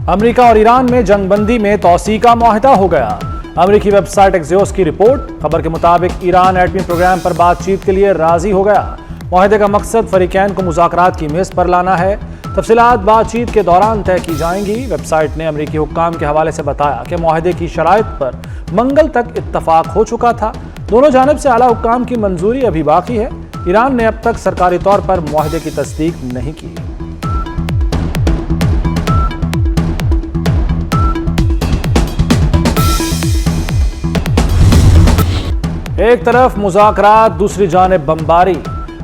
امریکہ اور ایران میں جنگ بندی میں توسیع کا معاہدہ ہو گیا۔ امریکی ویب سائٹ ایکزیوس کی رپورٹ، خبر کے مطابق ایران ایٹمی پروگرام پر بات چیت کے لیے راضی ہو گیا۔ معاہدے کا مقصد فریقین کو مذاکرات کی میز پر لانا ہے۔ تفصیلات بات چیت کے دوران طے کی جائیں گی۔ ویب سائٹ نے امریکی حکام کے حوالے سے بتایا کہ معاہدے کی شرائط پر منگل تک اتفاق ہو چکا تھا۔ دونوں جانب سے اعلیٰ حکام کی منظوری ابھی باقی ہے۔ ایران نے اب تک سرکاری طور پر معاہدے کی تصدیق نہیں کی۔ ایک طرف مذاکرات، دوسری جانب بمباری۔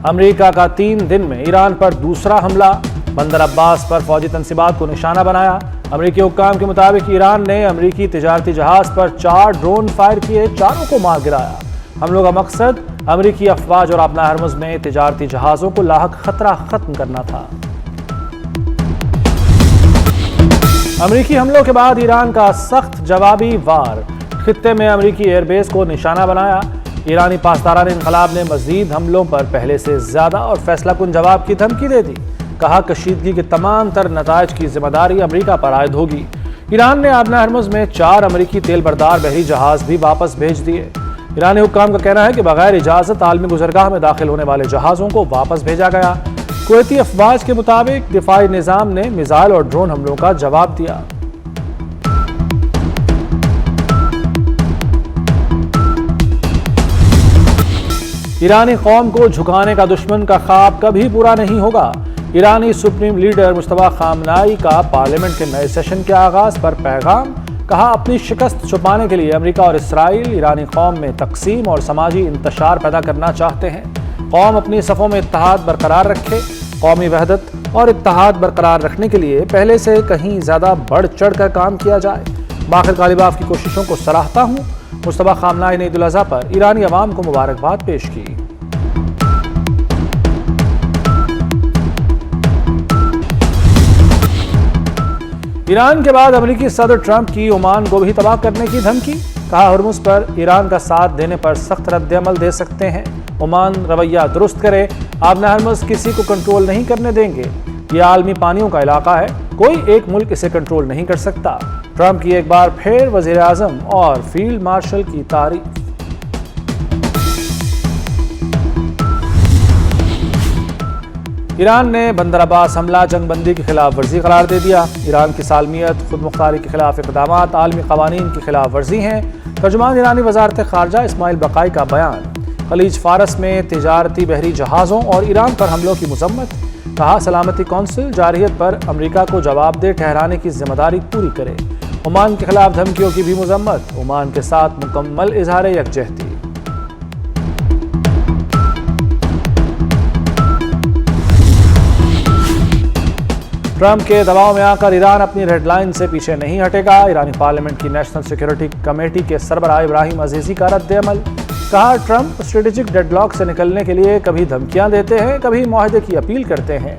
امریکہ کا 3 دن میں ایران پر دوسرا حملہ، بندر عباس پر فوجی تنصیبات کو نشانہ بنایا۔ امریکی حکام کے مطابق ایران نے امریکی تجارتی جہاز پر 4 ڈرون فائر کیے، 4 کو مار گرایا۔ حملوں کا مقصد امریکی افواج اور آبنائے ہرمز میں تجارتی جہازوں کو لاحق خطرہ ختم کرنا تھا۔ امریکی حملوں کے بعد ایران کا سخت جوابی وار، خطے میں امریکی ایئر بیس کو نشانہ بنایا۔ ایرانی پاسداران انقلاب نے مزید حملوں پر پہلے سے زیادہ اور فیصلہ کن جواب کی دھمکی دے دی۔ کہا کشیدگی کے تمام تر نتائج کی ذمہ داری امریکہ پر عائد ہوگی۔ ایران نے آبنائے ہرمز میں 4 امریکی تیل بردار بحری جہاز بھی واپس بھیج دیے۔ ایرانی حکام کا کہنا ہے کہ بغیر اجازت عالمی گزرگاہ میں داخل ہونے والے جہازوں کو واپس بھیجا گیا۔ کویتی افواج کے مطابق دفاعی نظام نے میزائل اور ڈرون حملوں کا جواب دیا۔ ایرانی قوم کو جھکانے کا دشمن کا خواب کبھی پورا نہیں ہوگا۔ ایرانی سپریم لیڈر مجتبیٰ خامنائی کا پارلیمنٹ کے نئے سیشن کے آغاز پر پیغام۔ کہا اپنی شکست چھپانے کے لیے امریکہ اور اسرائیل ایرانی قوم میں تقسیم اور سماجی انتشار پیدا کرنا چاہتے ہیں۔ قوم اپنی صفوں میں اتحاد برقرار رکھے۔ قومی وحدت اور اتحاد برقرار رکھنے کے لیے پہلے سے کہیں زیادہ بڑھ چڑھ کر کام کیا جائے۔ باقر غالباف کی کوششوں کو سراہتا ہوں۔ مجتبیٰ خامنائی نے عید الاضحیٰ پر ایرانی عوام کو مبارکباد پیش کی۔ ایران کے بعد امریکی صدر ٹرمپ کی عمان کو بھی تباہ کرنے کی دھمکی۔ کہا ہرمز پر ایران کا ساتھ دینے پر سخت رد عمل دے سکتے ہیں۔ عمان رویہ درست کرے، آبنائے ہرمز کسی کو کنٹرول نہیں کرنے دیں گے۔ یہ عالمی پانیوں کا علاقہ ہے، کوئی ایک ملک اسے کنٹرول نہیں کر سکتا۔ ٹرمپ کی ایک بار پھر وزیر اعظم اور فیلڈ مارشل کی تعریف۔ ایران نے بندر عباس حملہ جنگ بندی کی خلاف ورزی قرار دے دیا۔ ایران کی سالمیت، خود مختاری کے خلاف اقدامات عالمی قوانین کی خلاف ورزی ہیں۔ ترجمان ایرانی وزارت خارجہ اسماعیل بقائی کا بیان۔ خلیج فارس میں تجارتی بحری جہازوں اور ایران پر حملوں کی مذمت۔ کہا سلامتی کونسل جارحیت پر امریکہ کو جواب دہ ٹھہرانے کی ذمہ داری پوری کرے۔ عمان کے خلاف دھمکیوں کی بھی مذمت۔ عمان کے ساتھ مکمل اظہار یکجہتی۔ ٹرمپ کے دباؤ میں آ کر ایران اپنی ریڈ لائن سے پیچھے نہیں ہٹے گا۔ ایرانی پارلیمنٹ کی نیشنل سیکیورٹی کمیٹی کے سربراہ ابراہیم عزیزی کا رد عمل۔ کہا ٹرمپ اسٹریٹجک ڈیڈ لاک سے نکلنے کے لیے کبھی دھمکیاں دیتے ہیں، کبھی معاہدے کی اپیل کرتے ہیں۔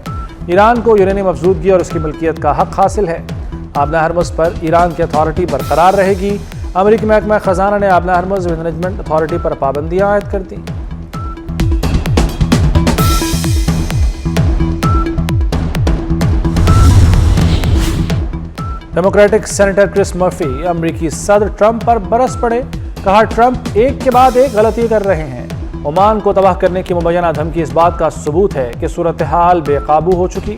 ایران کو یورینیم افزودگی اور اس کی ملکیت کا حق حاصل ہے۔ آبنائے ہرمز پر ایران کی اتھارٹی برقرار رہے گی۔ امریکی محکمہ خزانہ نے آبنائے ہرمز مینجمنٹ اتھارٹی پر پابندیاں عائد کر دیں۔ ڈیموکریٹک سینیٹر کرس مرفی امریکی صدر ٹرمپ پر برس پڑے۔ کہا ٹرمپ ایک کے بعد ایک غلطی کر رہے ہیں۔ عمان کو تباہ کرنے کی مبینہ دھمکی اس بات کا ثبوت ہے کہ صورتحال بے قابو ہو چکی۔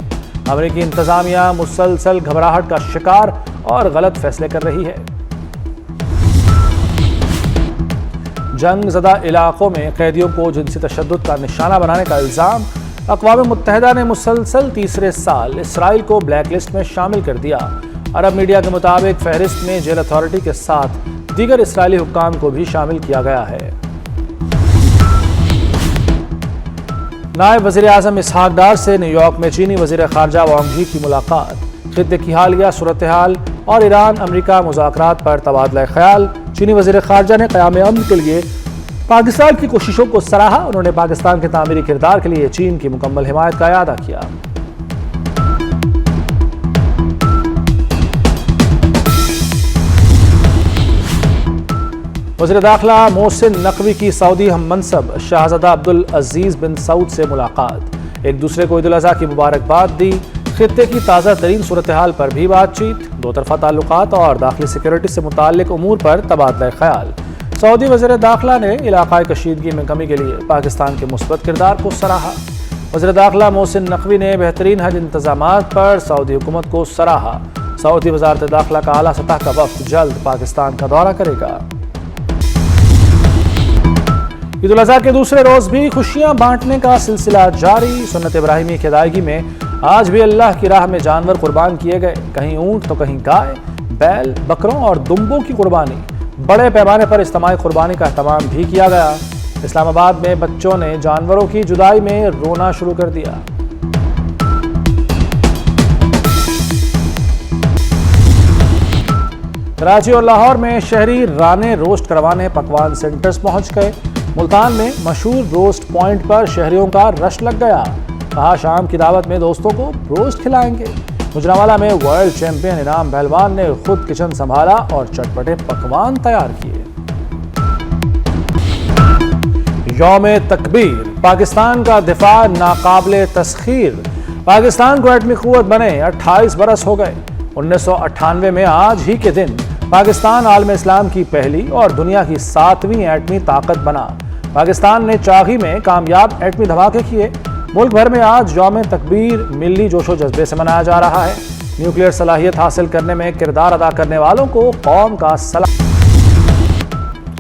امریکی انتظامیہ مسلسل گھبراہٹ کا شکار اور غلط فیصلے کر رہی ہے۔ جنگ زدہ علاقوں میں قیدیوں کو جنسی تشدد کا نشانہ بنانے کا الزام۔ اقوام متحدہ نے مسلسل تیسرے سال اسرائیل کو بلیک لسٹ میں شامل کر دیا۔ عرب میڈیا کے مطابق فہرست میں جیل اتھارٹی کے ساتھ دیگر اسرائیلی حکام کو بھی شامل کیا گیا ہے۔ نائب وزیر اعظم اسحاق ڈار سے نیو یارک میں چینی وزیر خارجہ وانگ یی کی ملاقات۔ خطے کی حالیہ صورتحال اور ایران امریکہ مذاکرات پر تبادلہ خیال۔ چینی وزیر خارجہ نے قیام امن کے لیے پاکستان کی کوششوں کو سراہا۔ انہوں نے پاکستان کے تعمیری کردار کے لیے چین کی مکمل حمایت کا اعادہ کیا۔ وزیر داخلہ محسن نقوی کی سعودی ہم منصب شہزادہ عبدالعزیز بن سعود سے ملاقات۔ ایک دوسرے کو عید الاضحیٰ کی مبارکباد دی۔ خطے کی تازہ ترین صورتحال پر بھی بات چیت، دو طرفہ تعلقات اور داخلی سیکورٹی سے متعلق امور پر تبادلہ خیال۔ سعودی وزیر داخلہ نے علاقائی کشیدگی میں کمی کے لیے پاکستان کے مثبت کردار کو سراہا۔ وزیر داخلہ محسن نقوی نے بہترین حج انتظامات پر سعودی حکومت کو سراہا۔ سعودی وزارت داخلہ کا اعلیٰ سطح کا وفد جلد پاکستان کا دورہ کرے گا۔ عید الاضحیٰ کے دوسرے روز بھی خوشیاں بانٹنے کا سلسلہ جاری۔ سنت ابراہیمی کی ادائیگی میں آج بھی اللہ کی راہ میں جانور قربان کیے گئے، کہیں اونٹ تو کہیں گائے، بیل، بکروں اور دمبوں کی قربانی۔ بڑے پیمانے پر اجتماعی قربانی کا اہتمام بھی کیا گیا۔ اسلام آباد میں بچوں نے جانوروں کی جدائی میں رونا شروع کر دیا۔ کراچی اور لاہور میں شہری رانے روسٹ کروانے پکوان سینٹرز پہنچ گئے۔ ملتان میں مشہور روسٹ پوائنٹ پر شہریوں کا رش لگ گیا، کہا شام کی دعوت میں دوستوں کو روسٹ کھلائیں گے۔ گجرانوالہ میں ورلڈ چیمپئن انعام پہلوان نے خود کچن سنبھالا اور چٹپٹے پکوان تیار کیے۔ یوم تکبیر، پاکستان کا دفاع ناقابل تسخیر۔ پاکستان کو ایٹمی قوت بنے 28 برس ہو گئے۔ 1998 میں آج ہی کے دن پاکستان عالم اسلام کی پہلی اور دنیا کی 7ویں ایٹمی طاقت بنا۔ پاکستان نے چاغی میں کامیاب ایٹمی دھماکے کیے۔ ملک بھر میں آج یوم تکبیر ملی جوش و جذبے سے منایا جا رہا ہے۔ نیوکلیئر صلاحیت حاصل کرنے میں کردار ادا کرنے والوں کو قوم کا سلام۔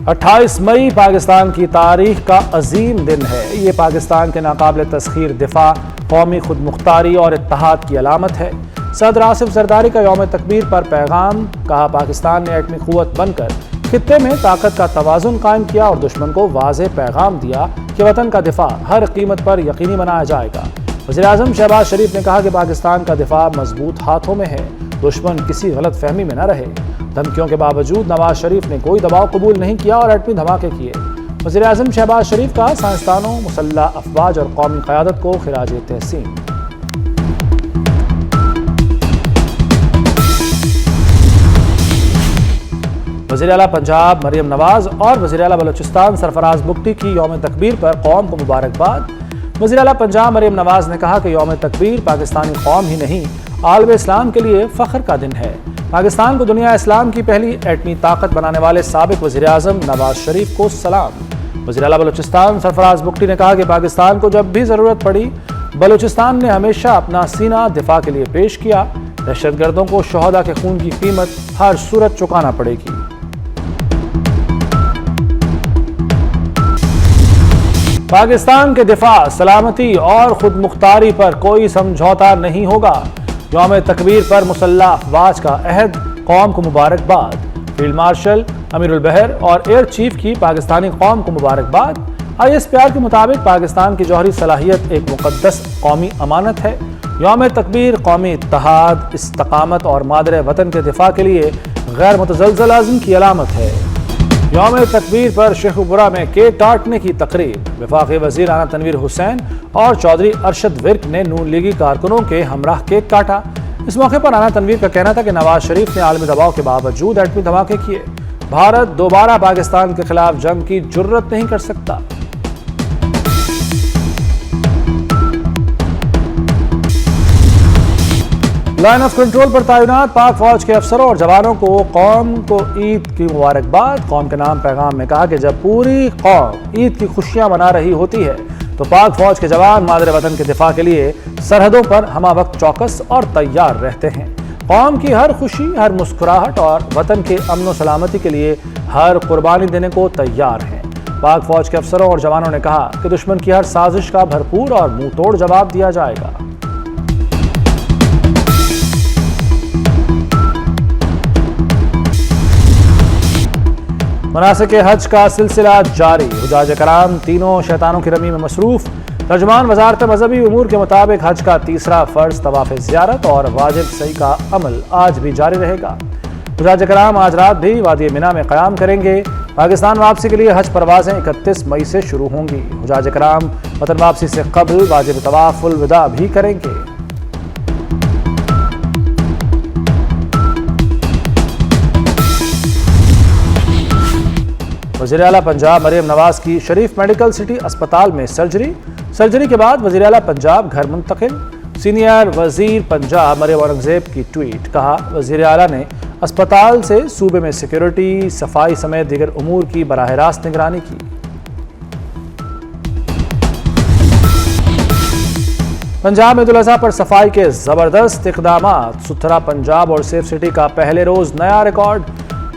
28 مئی پاکستان کی تاریخ کا عظیم دن ہے۔ یہ پاکستان کے ناقابل تسخیر دفاع، قومی خود مختاری اور اتحاد کی علامت ہے۔ صدر آصف زرداری کا یوم تکبیر پر پیغام، کہا پاکستان نے ایٹمی قوت بن کر خطے میں طاقت کا توازن قائم کیا اور دشمن کو واضح پیغام دیا کہ وطن کا دفاع ہر قیمت پر یقینی بنایا جائے گا۔ وزیر اعظم شہباز شریف نے کہا کہ پاکستان کا دفاع مضبوط ہاتھوں میں ہے، دشمن کسی غلط فہمی میں نہ رہے۔ دھمکیوں کے باوجود نواز شریف نے کوئی دباؤ قبول نہیں کیا اور ایٹمی دھماکے کیے۔ وزیر اعظم شہباز شریف کا سائنسدانوں، مسلح افواج اور قومی قیادت کو خراج تحسین۔ وزیر اعلیٰ پنجاب مریم نواز اور وزیر اعلیٰ بلوچستان سرفراز بگٹی کی یوم تکبیر پر قوم کو مبارکباد۔ وزیر اعلیٰ پنجاب مریم نواز نے کہا کہ یوم تکبیر پاکستانی قوم ہی نہیں، عالم اسلام کے لیے فخر کا دن ہے۔ پاکستان کو دنیا اسلام کی پہلی ایٹمی طاقت بنانے والے سابق وزیر اعظم نواز شریف کو سلام۔ وزیر اعلیٰ بلوچستان سرفراز بگٹی نے کہا کہ پاکستان کو جب بھی ضرورت پڑی، بلوچستان نے ہمیشہ اپنا سینہ دفاع کے لیے پیش کیا۔ دہشت گردوں کو شہداء کے خون کی قیمت ہر صورت چکانا پڑے گی۔ پاکستان کے دفاع، سلامتی اور خود مختاری پر کوئی سمجھوتا نہیں ہوگا۔ یوم تکبیر پر مسلح افواج کا عہد، قوم کو مبارکباد۔ فیلڈ مارشل امیر البحر اور ایئر چیف کی پاکستانی قوم کو مبارکباد۔ ISPR کے مطابق پاکستان کی جوہری صلاحیت ایک مقدس قومی امانت ہے۔ یوم تکبیر قومی اتحاد، استقامت اور مادر وطن کے دفاع کے لیے غیر متزلزل عزم کی علامت ہے۔ یوم تکبیر پر شیخوپورہ میں کیک کاٹنے کی تقریب، وفاقی وزیر رانا تنویر حسین اور چودھری ارشد ورک نے نون لیگی کارکنوں کے ہمراہ کیک کاٹا۔ اس موقع پر رانا تنویر کا کہنا تھا کہ نواز شریف نے عالمی دباؤ کے باوجود ایٹمی دھماکے کیے۔ بھارت دوبارہ پاکستان کے خلاف جنگ کی جرت نہیں کر سکتا۔ لائن آف کنٹرول پر تعینات پاک فوج کے افسروں اور جوانوں کو قوم کو عید کی مبارکباد۔ قوم کے نام پیغام میں کہا کہ جب پوری قوم عید کی خوشیاں منا رہی ہوتی ہے تو پاک فوج کے جوان مادر وطن کے دفاع کے لیے سرحدوں پر ہمہ وقت چوکس اور تیار رہتے ہیں۔ قوم کی ہر خوشی، ہر مسکراہٹ اور وطن کے امن و سلامتی کے لیے ہر قربانی دینے کو تیار ہیں۔ پاک فوج کے افسروں اور جوانوں نے کہا کہ دشمن کی ہر سازش کا بھرپور اور منہ توڑ جواب دیا جائے گا۔ مناسک حج کا سلسلہ جاری، حجاج کرام تینوں شیطانوں کی رمی میں مصروف۔ ترجمان وزارت مذہبی امور کے مطابق حج کا تیسرا فرض طواف زیارت اور واجب سعی کا عمل آج بھی جاری رہے گا۔ حجاج کرام آج رات بھی وادی مینا میں قیام کریں گے۔ پاکستان واپسی کے لیے حج پروازیں 31 مئی سے شروع ہوں گی۔ حجاج کرام وطن واپسی سے قبل واجب طواف الوداع بھی کریں گے۔ وزیر اعلیٰ پنجاب مریم نواز کی شریف میڈیکل سٹی اسپتال میں سرجری کے بعد وزیر اعلیٰ پنجاب گھر منتقل۔ سینئر وزیر پنجاب مریم اورنگزیب کی ٹویٹ، کہا وزیر اعلیٰ نے اسپتال سے صوبے میں سیکیورٹی، صفائی سمیت دیگر امور کی براہ راست نگرانی کی۔ پنجاب میں عید الاضحیٰ پر صفائی کے زبردست اقدامات، ستھرا پنجاب اور سیف سٹی کا پہلے روز نیا ریکارڈ،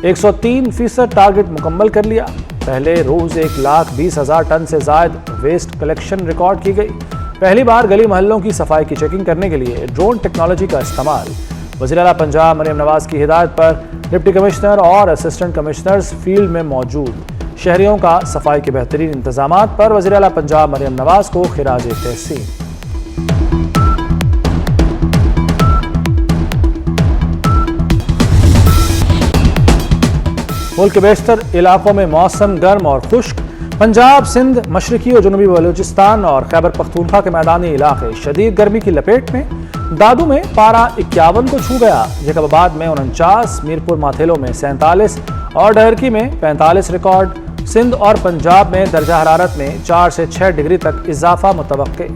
103% ٹارگٹ مکمل کر لیا۔ پہلے روز 1,20,000 ٹن سے زائد ویسٹ کلیکشن ریکارڈ کی گئی۔ پہلی بار گلی محلوں کی صفائی کی چیکنگ کرنے کے لیے ڈرون ٹیکنالوجی کا استعمال۔ وزیر اعلیٰ پنجاب مریم نواز کی ہدایت پر ڈپٹی کمشنر اور اسسٹنٹ کمشنرز فیلڈ میں موجود۔ شہریوں کا صفائی کے بہترین انتظامات پر وزیر اعلیٰ پنجاب مریم نواز کو خراج تحسین۔ ملک کے بیشتر علاقوں میں موسم گرم اور خشک۔ پنجاب، سندھ، مشرقی اور جنوبی بلوچستان اور خیبر پختونخوا کے میدانی علاقے شدید گرمی کی لپیٹ میں۔ دادو میں پارہ 51 کو چھو گیا، جیکب آباد میں 49، میرپور ماتھیلو میں 47 اور ڈہرکی میں 45 ریکارڈ۔ سندھ اور پنجاب میں درجہ حرارت میں 4 سے 6 ڈگری تک اضافہ متوقع۔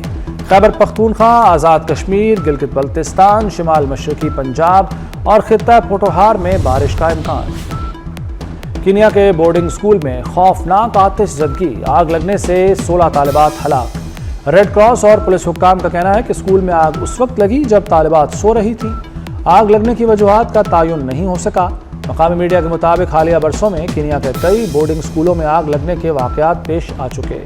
خیبر پختونخوا، آزاد کشمیر، گلگت بلتستان، شمال مشرقی پنجاب اور خطہ پوٹوہار میں بارش کا امکان۔ کینیا کے بورڈنگ سکول میں خوفناک آتش زدگی، آگ لگنے سے 16 طالبات ہلاک۔ ریڈ کراس اور پولیس حکام کا کہنا ہے کہ سکول میں آگ اس وقت لگی جب طالبات سو رہی تھیں۔ آگ لگنے کی وجوہات کا تعین نہیں ہو سکا۔ مقامی میڈیا کے مطابق حالیہ برسوں میں کینیا کے کئی بورڈنگ سکولوں میں آگ لگنے کے واقعات پیش آ چکے۔